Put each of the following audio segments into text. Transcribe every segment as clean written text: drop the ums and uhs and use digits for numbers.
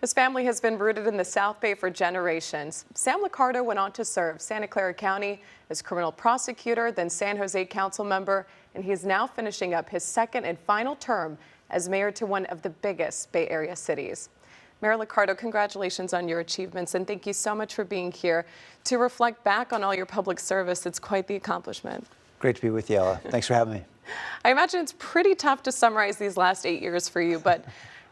His family has been rooted in the South Bay for generations. Sam Liccardo went on to serve Santa Clara County as criminal prosecutor, then San Jose council member, and he is now finishing up his second and final term as mayor to one of the biggest Bay Area cities. Mayor Liccardo, congratulations on your achievements, and thank you so much for being here to reflect back on all your public service. It's quite the accomplishment. Great to be with you, Ella. Thanks for having me. I imagine it's pretty tough to summarize these last 8 years for you, but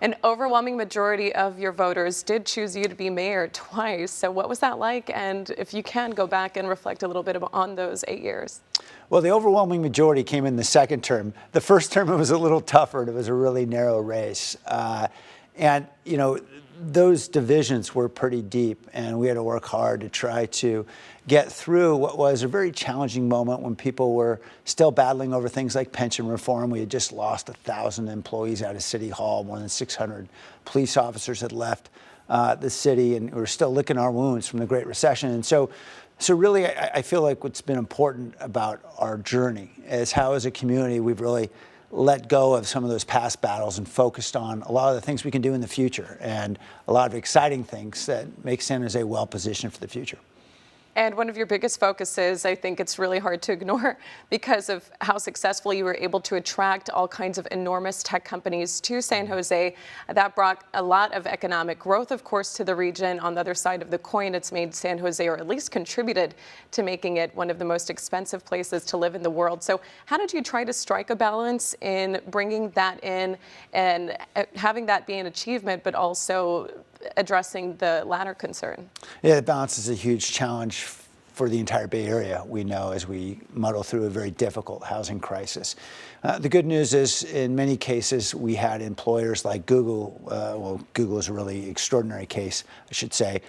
an overwhelming majority of your voters did choose you to be mayor twice. So what was that like? And if you can go back and reflect a little bit on those 8 years. Well, the overwhelming majority came in the second term. The first term, it was a little tougher. It was a really narrow race. And, you know, those divisions were pretty deep, and we had to work hard to try to get through what was a very challenging moment when people were still battling over things like pension reform. We had just lost 1,000 employees out of City Hall. More than 600 police officers had left the city, and we were still licking our wounds from the Great Recession. And so really, I feel like what's been important about our journey is how, as a community, we've really let go of some of those past battles and focused on a lot of the things we can do in the future and a lot of exciting things that make San Jose well positioned for the future. And one of your biggest focuses, I think it's really hard to ignore because of how successful you were able to attract all kinds of enormous tech companies to San Jose. That brought a lot of economic growth, of course, to the region. On the other side of the coin, it's made San Jose, or at least contributed to making it one of the most expensive places to live in the world. So how did you try to strike a balance in bringing that in and having that be an achievement, but also addressing the latter concern? Yeah, the balance is a huge challenge for the entire Bay Area, we know, as we muddle through a very difficult housing crisis. The good news is, in many cases, we had employers like Google, well, Google is a really extraordinary case, I should say,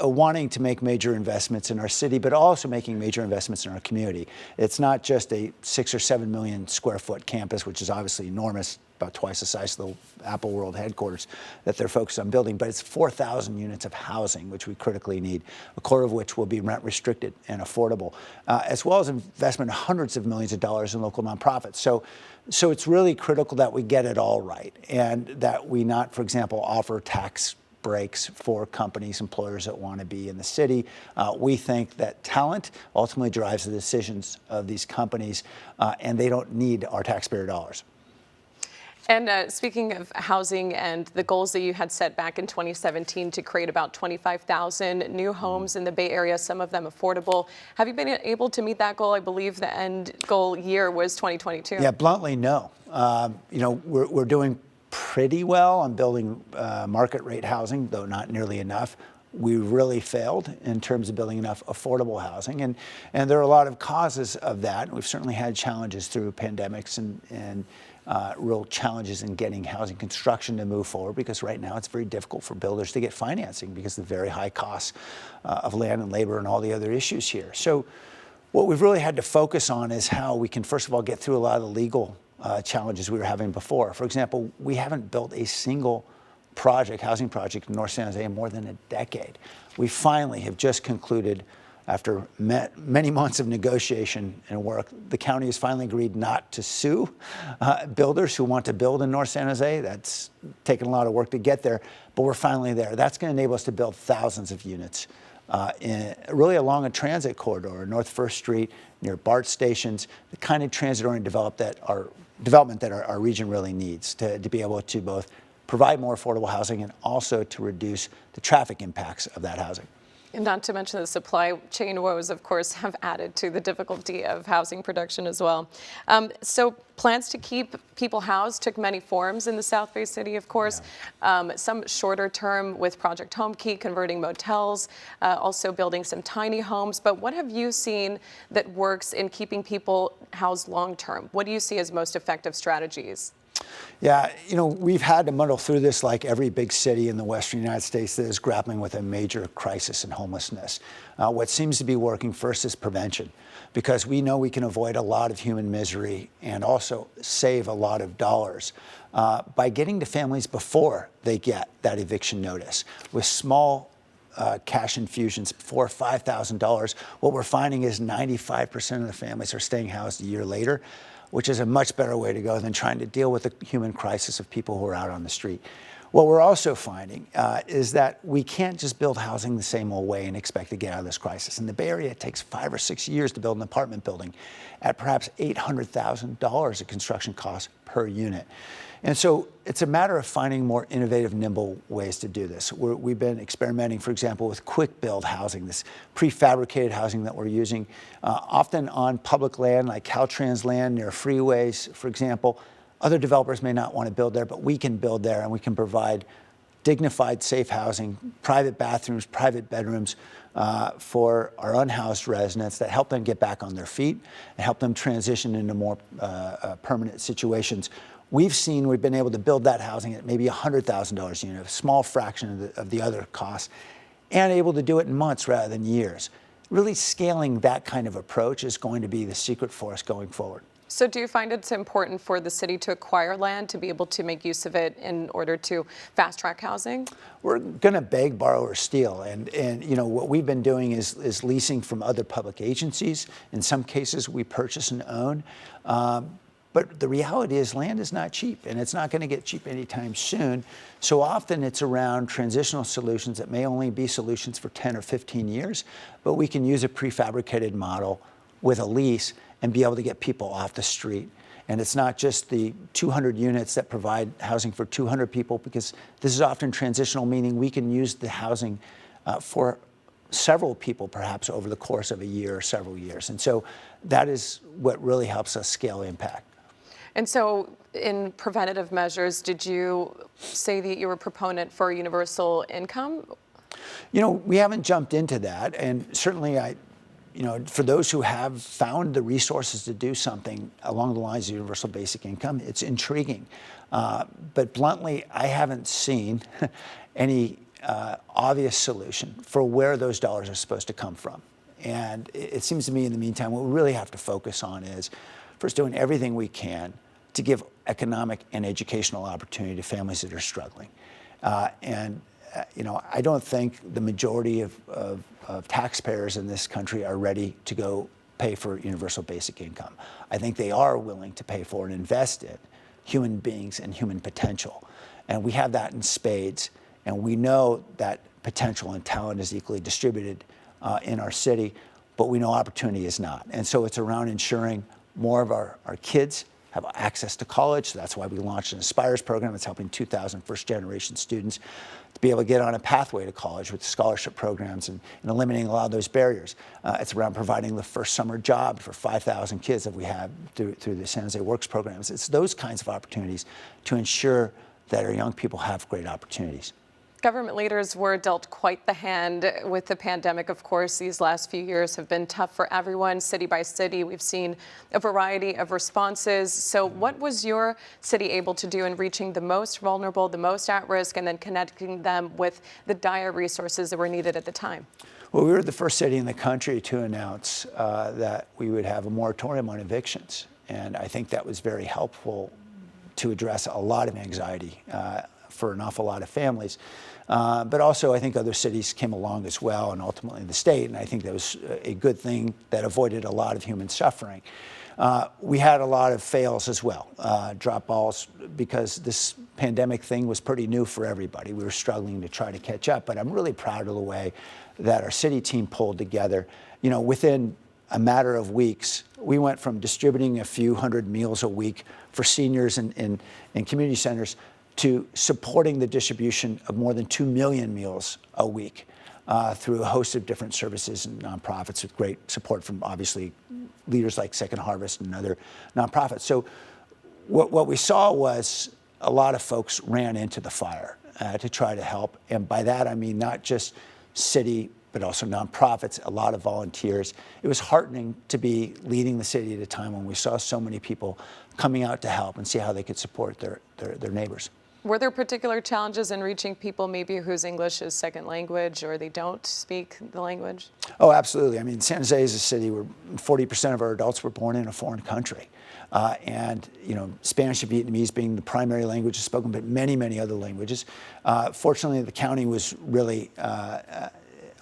wanting to make major investments in our city, but also making major investments in our community. It's not just a 6 or 7 million square foot campus, which is obviously enormous, about twice the size of the Apple World headquarters that they're focused on building, but it's 4,000 units of housing, which we critically need, a quarter of which will be rent restricted and affordable, as well as investment of hundreds of millions of dollars in local nonprofits. So it's really critical that we get it all right, and that we not, for example, offer tax breaks for companies, employers that want to be in the city. We think that talent ultimately drives the decisions of these companies, and they don't need our taxpayer dollars. And speaking of housing and the goals that you had set back in 2017 to create about 25,000 new homes in the Bay Area, some of them affordable, have you been able to meet that goal? I believe the end goal year was 2022. Yeah, bluntly, no. You know, we're doing pretty well on building market rate housing, though not nearly enough. We really failed in terms of building enough affordable housing, and there are a lot of causes of that. We've certainly had challenges through pandemics and real challenges in getting housing construction to move forward, because right now it's very difficult for builders to get financing because of the very high costs of land and labor and all the other issues here. So what we've really had to focus on is how we can, first of all, get through a lot of the legal challenges we were having before. For example, we haven't built a single housing project in North San Jose in more than a decade. We finally have just concluded, after many months of negotiation and work, the county has finally agreed not to sue builders who want to build in North San Jose. That's taken a lot of work to get there, but we're finally there. That's going to enable us to build thousands of units really along a transit corridor, North First Street, near BART stations, the kind of transit-oriented development that our region really needs to be able to both provide more affordable housing and also to reduce the traffic impacts of that housing. And not to mention the supply chain woes, of course, have added to the difficulty of housing production as well. So plans to keep people housed took many forms in the South Bay City, of course. Yeah. Some shorter term with Project Home Key, converting motels, also building some tiny homes. But what have you seen that works in keeping people housed long term? What do you see as most effective strategies? Yeah, you know, we've had to muddle through this like every big city in the Western United States that is grappling with a major crisis in homelessness. What seems to be working first is prevention, because we know we can avoid a lot of human misery and also save a lot of dollars by getting to families before they get that eviction notice. With small cash infusions, $4,000 or $5,000, what we're finding is 95% of the families are staying housed a year later, which is a much better way to go than trying to deal with the human crisis of people who are out on the street. What we're also finding is that we can't just build housing the same old way and expect to get out of this crisis. In the Bay Area, it takes 5 or 6 years to build an apartment building at perhaps $800,000 of construction costs per unit. And so it's a matter of finding more innovative, nimble ways to do this. We've been experimenting, for example, with quick build housing, this prefabricated housing that we're using often on public land like Caltrans land near freeways, for example. Other developers may not want to build there, but we can build there and we can provide dignified, safe housing, private bathrooms, private bedrooms for our unhoused residents that help them get back on their feet and help them transition into more permanent situations. We've been able to build that housing at maybe $100,000 a unit, a small fraction of the other costs, and able to do it in months rather than years. Really scaling that kind of approach is going to be the secret for us going forward. So do you find it's important for the city to acquire land to be able to make use of it in order to fast track housing? We're going to beg, borrow, or steal. And what we've been doing is leasing from other public agencies. In some cases, we purchase and own. But the reality is land is not cheap, and it's not going to get cheap anytime soon. So often it's around transitional solutions that may only be solutions for 10 or 15 years, but we can use a prefabricated model with a lease and be able to get people off the street. And it's not just the 200 units that provide housing for 200 people, because this is often transitional, meaning we can use the housing for several people perhaps over the course of a year or several years. And so that is what really helps us scale impact. And so in preventative measures, did you say that you were a proponent for universal income? We haven't jumped into that. And certainly for those who have found the resources to do something along the lines of universal basic income, it's intriguing. But bluntly, I haven't seen any obvious solution for where those dollars are supposed to come from. And it seems to me in the meantime, what we really have to focus on is first doing everything we can to give economic and educational opportunity to families that are struggling. I don't think the majority of taxpayers in this country are ready to go pay for universal basic income. I think they are willing to pay for and invest in human beings and human potential. And we have that in spades. And we know that potential and talent is equally distributed in our city, but we know opportunity is not. And so it's around ensuring more of our kids have access to college. So that's why we launched an Aspires program. It's helping 2,000 first-generation students to be able to get on a pathway to college with scholarship programs and eliminating a lot of those barriers. It's around providing the first summer job for 5,000 kids that we have through the San Jose Works programs. It's those kinds of opportunities to ensure that our young people have great opportunities. Government leaders were dealt quite the hand with the pandemic. Of course, these last few years have been tough for everyone. City by city, we've seen a variety of responses. So what was your city able to do in reaching the most vulnerable, the most at risk, and then connecting them with the dire resources that were needed at the time? Well, we were the first city in the country to announce that we would have a moratorium on evictions. And I think that was very helpful to address a lot of anxiety for an awful lot of families. But also, I think other cities came along as well, and ultimately the state, and I think that was a good thing that avoided a lot of human suffering. We had a lot of fails as well, drop balls, because this pandemic thing was pretty new for everybody. We were struggling to try to catch up, but I'm really proud of the way that our city team pulled together. Within a matter of weeks, we went from distributing a few hundred meals a week for seniors in community centers to supporting the distribution of more than 2 million meals a week through a host of different services and nonprofits, with great support from obviously leaders like Second Harvest and other nonprofits. So what we saw was a lot of folks ran into the fire to try to help. And by that, I mean not just city, but also nonprofits, a lot of volunteers. It was heartening to be leading the city at a time when we saw so many people coming out to help and see how they could support their neighbors. Were there particular challenges in reaching people maybe whose English is second language or they don't speak the language? Oh, absolutely. I mean, San Jose is a city where 40% of our adults were born in a foreign country. And Spanish and Vietnamese being the primary languages spoken, but many, many other languages. Fortunately, the county was really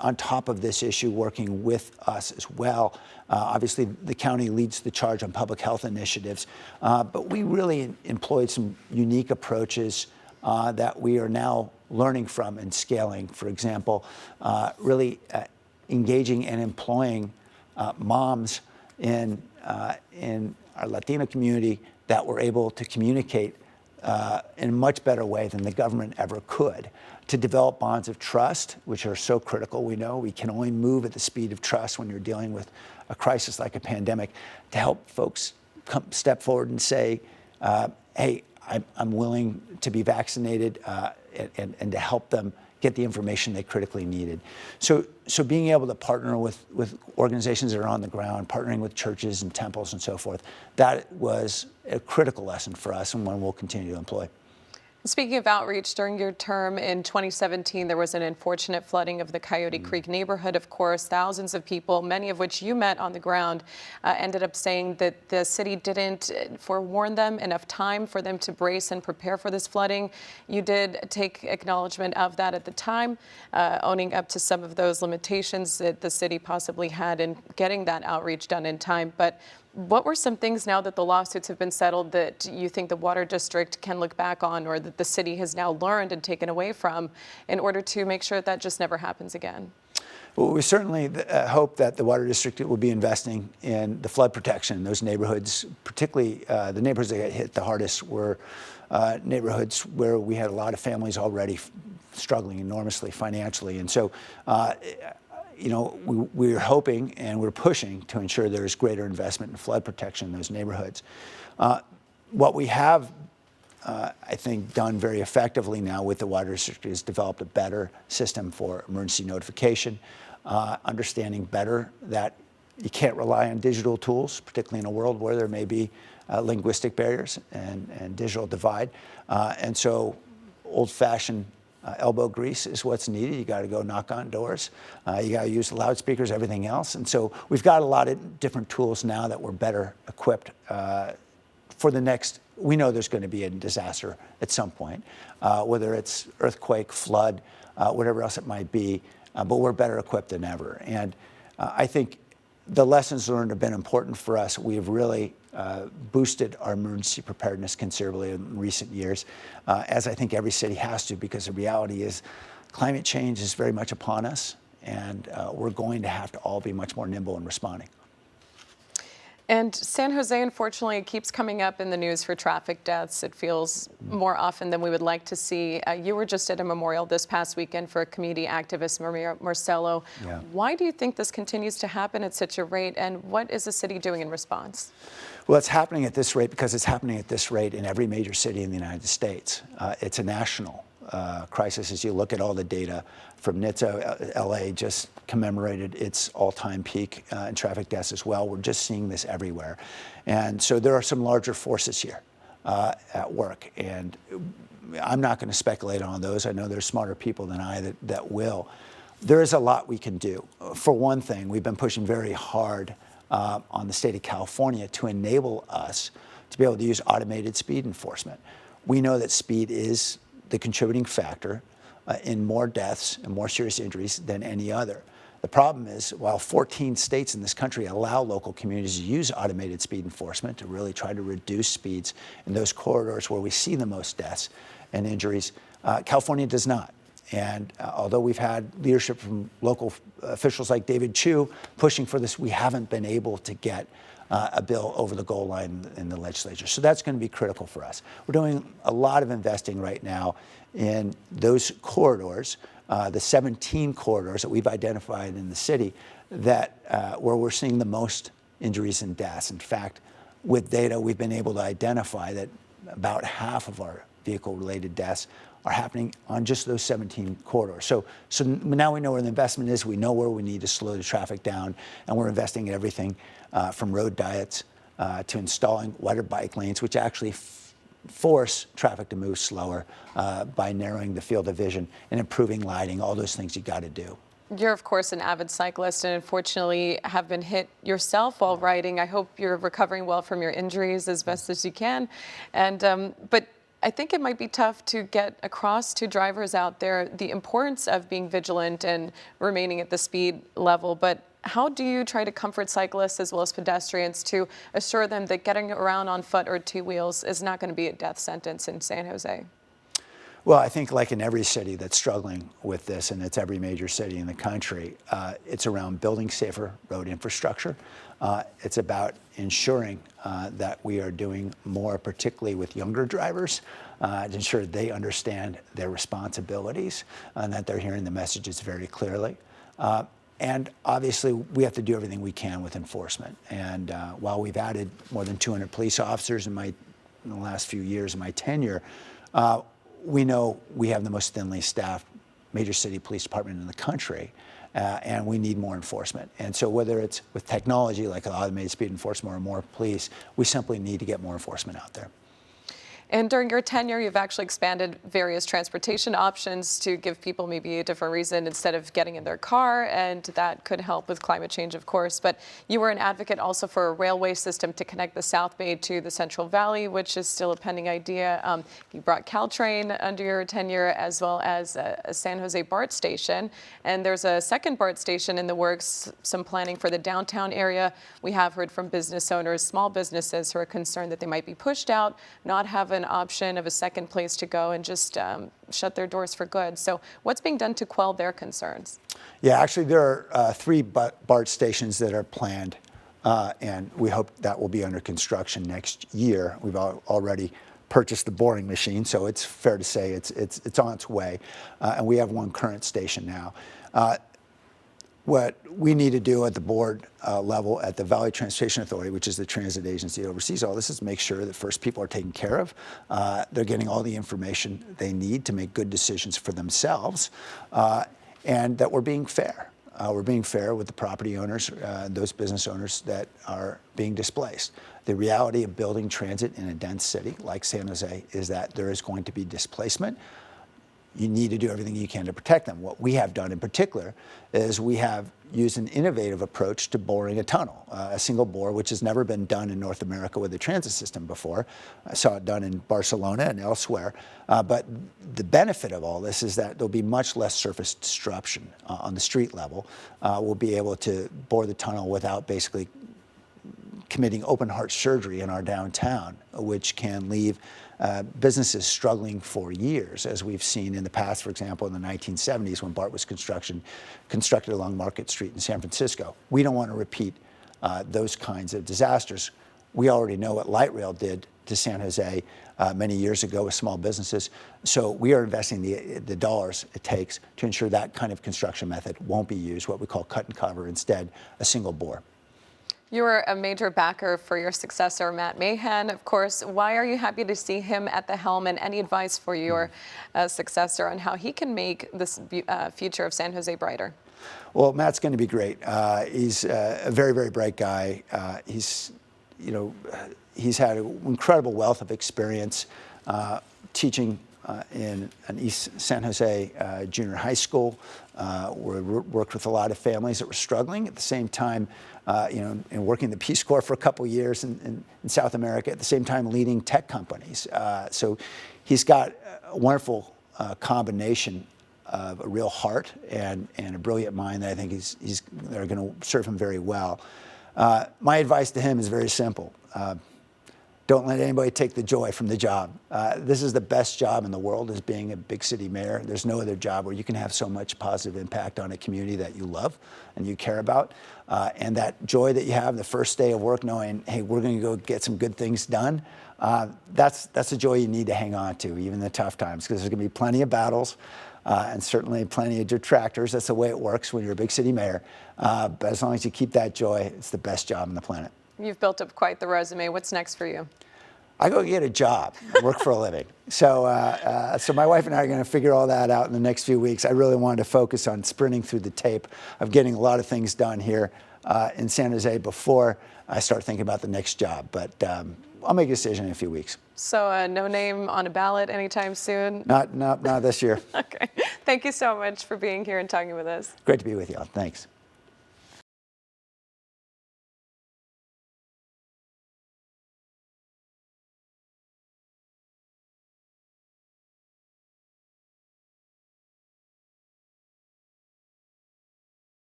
on top of this issue, working with us as well. Obviously, the county leads the charge on public health initiatives, but we really employed some unique approaches that we are now learning from and scaling. For example, really engaging and employing moms in our Latino community that were able to communicate in a much better way than the government ever could, to develop bonds of trust, which are so critical. We know we can only move at the speed of trust when you're dealing with a crisis like a pandemic, to help folks step forward and say, hey, I'm willing to be vaccinated, and to help them get the information they critically needed. So being able to partner with organizations that are on the ground, partnering with churches and temples and so forth, that was a critical lesson for us and one we'll continue to employ. Speaking of outreach, during your term in 2017, there was an unfortunate flooding of the Coyote Creek neighborhood. Of course, thousands of people, many of which you met on the ground, ended up saying that the city didn't forewarn them enough time for them to brace and prepare for this flooding. You did take acknowledgement of that at the time, owning up to some of those limitations that the city possibly had in getting that outreach done in time. But what were some things, now that the lawsuits have been settled, that you think the Water District can look back on, or that the city has now learned and taken away from, in order to make sure that just never happens again? Well, we certainly hope that the Water District will be investing in the flood protection in those neighborhoods. Particularly, the neighborhoods that got hit the hardest were neighborhoods where we had a lot of families already struggling enormously financially. And so, you know, we're hoping and we're pushing to ensure there's greater investment in flood protection in those neighborhoods. What we have, I think, done very effectively now with the Water District is developed a better system for emergency notification, understanding better that you can't rely on digital tools, particularly in a world where there may be linguistic barriers and digital divide. And so old-fashioned elbow grease is what's needed. You got to go knock on doors. You got to use the loudspeakers, everything else. And so we've got a lot of different tools now that we're better equipped for the next. We know there's going to be a disaster at some point, whether it's earthquake, flood, whatever else it might be. But we're better equipped than ever. And I think the lessons learned have been important for us. We have really boosted our emergency preparedness considerably in recent years, as I think every city has to, because the reality is climate change is very much upon us, and we're going to have to all be much more nimble in responding. And San Jose, unfortunately, keeps coming up in the news for traffic deaths. It feels more often than we would like to see. You were just at a memorial this past weekend for a community activist, Maria Marcello. Yeah. Why do you think this continues to happen at such a rate, and what is the city doing in response? Well, it's happening at this rate because it's happening at this rate in every major city in the United States. It's a national crisis. As you look at all the data from NHTSA, LA just commemorated its all-time peak in traffic deaths as well. We're just seeing this everywhere. And so there are some larger forces here at work. And I'm not going to speculate on those. I know there's smarter people than I that will. There is a lot we can do. For one thing, we've been pushing very hard on the state of California to enable us to be able to use automated speed enforcement. We know that speed is the contributing factor in more deaths and more serious injuries than any other. The problem is, while 14 states in this country allow local communities to use automated speed enforcement to really try to reduce speeds in those corridors where we see the most deaths and injuries, California does not. And although we've had leadership from local officials like David Chu pushing for this, we haven't been able to get a bill over the goal line in the legislature. So that's going to be critical for us. We're doing a lot of investing right now in those corridors, the 17 corridors that we've identified in the city that where we're seeing the most injuries and deaths. In fact, with data, we've been able to identify that about half of our vehicle-related deaths are happening on just those 17 corridors. So now we know where the investment is, we know where we need to slow the traffic down, and we're investing in everything from road diets to installing wider bike lanes, which actually force traffic to move slower by narrowing the field of vision and improving lighting, all those things you got to do. You're, of course, an avid cyclist and unfortunately have been hit yourself while riding. I hope you're recovering well from your injuries as best as you can. And but I think it might be tough to get across to drivers out there the importance of being vigilant and remaining at the speed level. But how do you try to comfort cyclists as well as pedestrians to assure them that getting around on foot or two wheels is not going to be a death sentence in San Jose? Well, I think like in every city that's struggling with this, and it's every major city in the country, it's around building safer road infrastructure. It's about ensuring that we are doing more, particularly with younger drivers, to ensure they understand their responsibilities and that they're hearing the messages very clearly. And obviously, we have to do everything we can with enforcement. And while we've added more than 200 police officers in the last few years of my tenure, we know we have the most thinly staffed major city police department in the country, and we need more enforcement. And so whether it's with technology like automated speed enforcement or more police, we simply need to get more enforcement out there. And during your tenure, you've actually expanded various transportation options to give people maybe a different reason instead of getting in their car, and that could help with climate change, of course. But you were an advocate also for a railway system to connect the South Bay to the Central Valley, which is still a pending idea. You brought Caltrain under your tenure, as well as a San Jose BART station. And there's a second BART station in the works, some planning for the downtown area. We have heard from business owners, small businesses, who are concerned that they might be pushed out, not have an option of a second place to go, and just shut their doors for good. So what's being done to quell their concerns? Yeah, actually there are 3 BART stations that are planned, and we hope that will be under construction next year. We've already purchased the boring machine, so it's fair to say it's on its way, and we have 1 current station now. What we need to do at the board level at the Valley Transportation Authority, which is the transit agency that oversees all this, is make sure that first people are taken care of. They're getting all the information they need to make good decisions for themselves, and that we're being fair. We're being fair with the property owners, those business owners that are being displaced. The reality of building transit in a dense city like San Jose is that there is going to be displacement. You need to do everything you can to protect them. What we have done in particular is we have used an innovative approach to boring a tunnel, a single bore, which has never been done in North America with a transit system before. I saw it done in Barcelona and elsewhere. But the benefit of all this is that there'll be much less surface disruption on the street level. We'll be able to bore the tunnel without basically committing open heart surgery in our downtown, which can leave businesses struggling for years, as we've seen in the past, for example, in the 1970s when BART was constructed along Market Street in San Francisco. We don't want to repeat those kinds of disasters. We already know what light rail did to San Jose many years ago with small businesses. So we are investing the dollars it takes to ensure that kind of construction method won't be used, what we call cut and cover, instead a single bore. You were a major backer for your successor, Matt Mahan, of course. Why are you happy to see him at the helm, and any advice for your successor on how he can make this future of San Jose brighter? Well, Matt's going to be great. He's a very, very bright guy. He's had an incredible wealth of experience teaching in an East San Jose junior high school, where we worked with a lot of families that were struggling. At the same time, and working the Peace Corps for a couple years in South America, at the same time leading tech companies. So he's got a wonderful combination of a real heart and a brilliant mind that I think they're going to serve him very well. My advice to him is very simple. Don't let anybody take the joy from the job. This is the best job in the world, is being a big city mayor. There's no other job where you can have so much positive impact on a community that you love and you care about. And that joy that you have the first day of work, knowing, hey, we're going to go get some good things done, that's a joy you need to hang on to, even in the tough times, because there's going to be plenty of battles and certainly plenty of detractors. That's the way it works when you're a big city mayor. But as long as you keep that joy, it's the best job on the planet. You've built up quite the resume. What's next for you? I go get a job, work for a living. So, so my wife and I are going to figure all that out in the next few weeks. I really wanted to focus on sprinting through the tape of getting a lot of things done here in San Jose before I start thinking about the next job. But I'll make a decision in a few weeks. So no name on a ballot anytime soon? Not this year. Okay. Thank you so much for being here and talking with us. Great to be with you all. Thanks.